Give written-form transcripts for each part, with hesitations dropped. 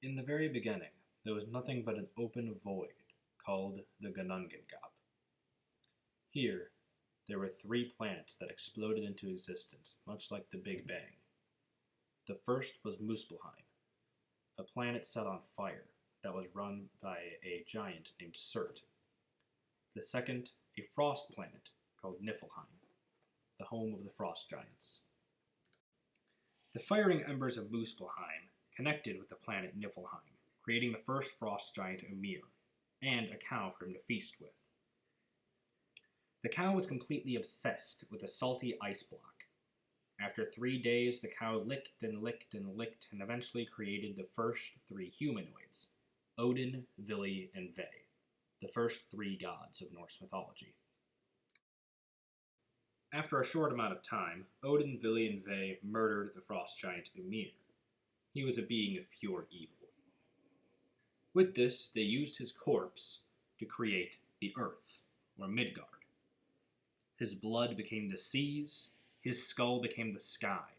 In the very beginning, there was nothing but an open void called the Ginnungagap. Here, there were three planets that exploded into existence, much like the Big Bang. The first was Muspelheim, a planet set on fire that was run by a giant named Surt. The second, a frost planet called Niflheim, the home of the frost giants. The firing embers of Muspelheim connected with the planet Niflheim, creating the first frost giant Ymir, and a cow for him to feast with. The cow was completely obsessed with a salty ice block. After 3 days, the cow licked and licked and licked and eventually created the first three humanoids, Odin, Vili, and Ve, the first three gods of Norse mythology. After a short amount of time, Odin, Vili, and Ve murdered the frost giant Ymir. He was a being of pure evil. With this, they used his corpse to create the Earth, or Midgard. His blood became the seas, his skull became the sky,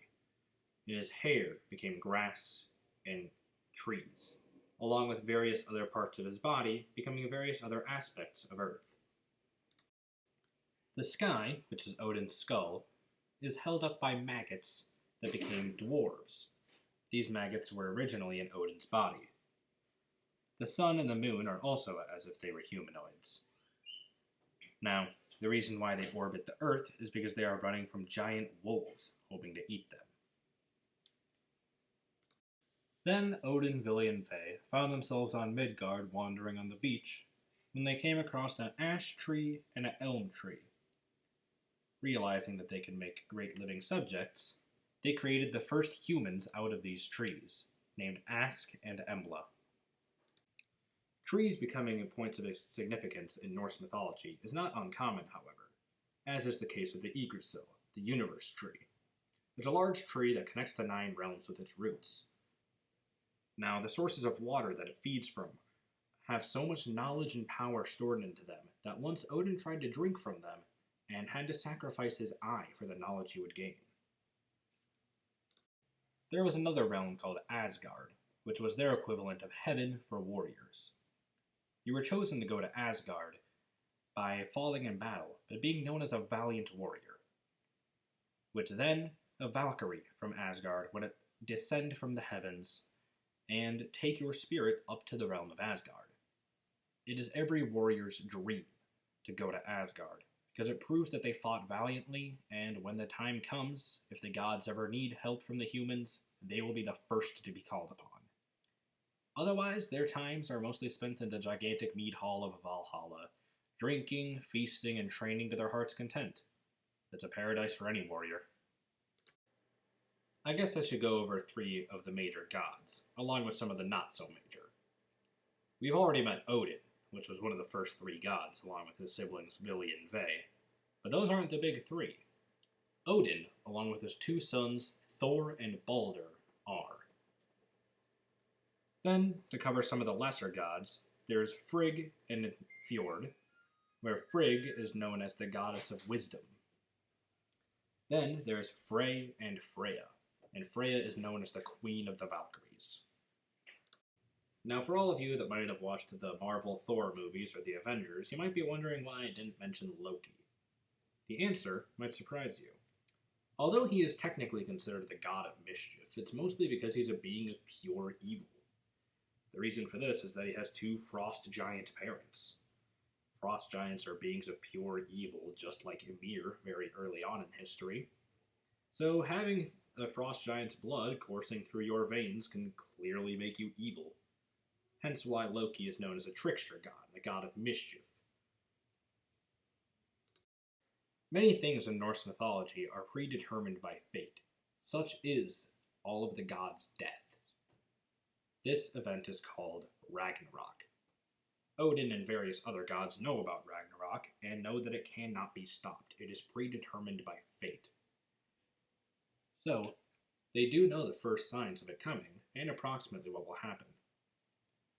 and his hair became grass and trees, along with various other parts of his body becoming various other aspects of Earth. The sky, which is Odin's skull, is held up by maggots that became dwarves. These maggots were originally in Odin's body. The sun and the moon are also as if they were humanoids. Now, the reason why they orbit the Earth is because they are running from giant wolves, hoping to eat them. Then Odin, Vili, and Ve found themselves on Midgard wandering on the beach when they came across an ash tree and an elm tree. Realizing that they could make great living subjects, they created the first humans out of these trees, named Ask and Embla. Trees becoming points of significance in Norse mythology is not uncommon, however, as is the case with the Yggdrasil, the universe tree. It's a large tree that connects the 9 realms with its roots. Now, the sources of water that it feeds from have so much knowledge and power stored into them that once Odin tried to drink from them and had to sacrifice his eye for the knowledge he would gain. There was another realm called Asgard, which was their equivalent of heaven for warriors. You were chosen to go to Asgard by falling in battle, but being known as a valiant warrior, which then a Valkyrie from Asgard would descend from the heavens and take your spirit up to the realm of Asgard. It is every warrior's dream to go to Asgard, because it proves that they fought valiantly, and when the time comes, if the gods ever need help from the humans, they will be the first to be called upon. Otherwise, their times are mostly spent in the gigantic mead hall of Valhalla, drinking, feasting, and training to their heart's content. It's a paradise for any warrior. I guess I should go over 3 of the major gods, along with some of the not-so-major. We've already met Odin, which was one of the first 3 gods, along with his siblings Vili and Ve, but those aren't the big 3. Odin, along with his 2 sons, Thor and Balder, are. Then, to cover some of the lesser gods, there's Frigg and Fjord, where Frigg is known as the goddess of wisdom. Then there's Frey and Freya, and Freya is known as the queen of the Valkyries. Now, for all of you that might have watched the Marvel Thor movies or the Avengers, you might be wondering why I didn't mention Loki. The answer might surprise you. Although he is technically considered the god of mischief, it's mostly because he's a being of pure evil. The reason for this is that he has 2 frost giant parents. Frost giants are beings of pure evil, just like Ymir very early on in history. So having a frost giant's blood coursing through your veins can clearly make you evil. Hence why Loki is known as a trickster god, the god of mischief. Many things in Norse mythology are predetermined by fate. Such is all of the gods' death. This event is called Ragnarok. Odin and various other gods know about Ragnarok and know that it cannot be stopped. It is predetermined by fate. So, they do know the first signs of it coming and approximately what will happen.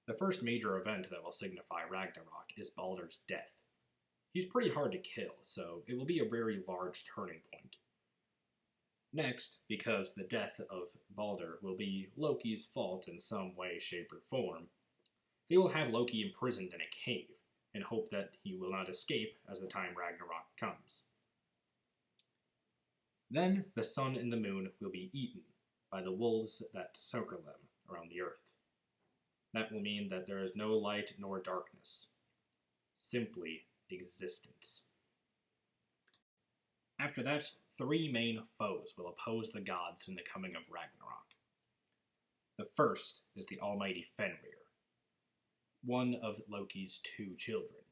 The first major event that will signify Ragnarok is Baldur's death. He's pretty hard to kill, so it will be a very large turning point. Next, because the death of Balder will be Loki's fault in some way, shape, or form, they will have Loki imprisoned in a cave and hope that he will not escape as the time Ragnarok comes. Then the sun and the moon will be eaten by the wolves that circle them around the earth. That will mean that there is no light nor darkness, simply existence. After that, three main foes will oppose the gods in the coming of Ragnarok. The first is the almighty Fenrir, one of Loki's two children,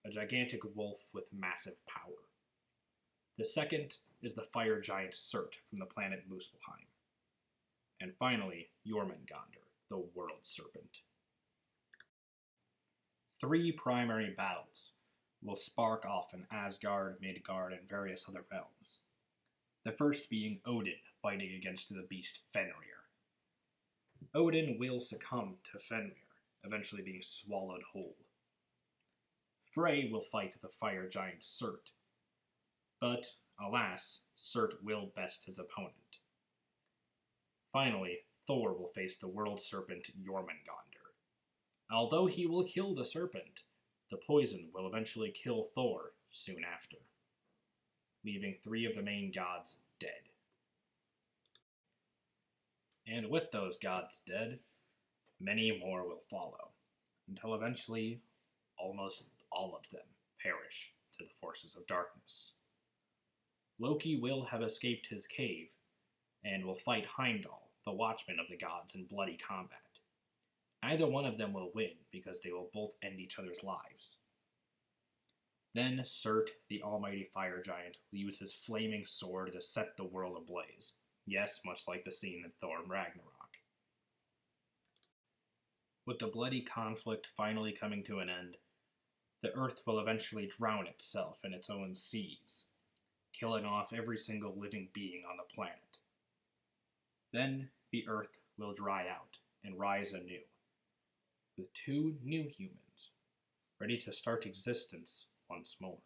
a gigantic wolf with massive power. The second is the fire giant Surt from the planet Muspelheim. And finally, Jormungandr, the world serpent. Three primary battles will spark off in Asgard, Midgard, and various other realms. The first being Odin fighting against the beast Fenrir. Odin will succumb to Fenrir, eventually being swallowed whole. Frey will fight the fire giant Surt, but alas, Surt will best his opponent. Finally, Thor will face the world serpent Jormungandr. Although he will kill the serpent, the poison will eventually kill Thor soon after, leaving three of the main gods dead. And with those gods dead, many more will follow, until eventually almost all of them perish to the forces of darkness. Loki will have escaped his cave, and will fight Heimdall, the watchman of the gods, in bloody combat. Neither one of them will win, because they will both end each other's lives. Then Surt, the almighty fire giant, will use his flaming sword to set the world ablaze. Yes, much like the scene in Thor Ragnarok. With the bloody conflict finally coming to an end, the earth will eventually drown itself in its own seas, killing off every single living being on the planet. Then the earth will dry out and rise anew, with two new humans, ready to start existence once more.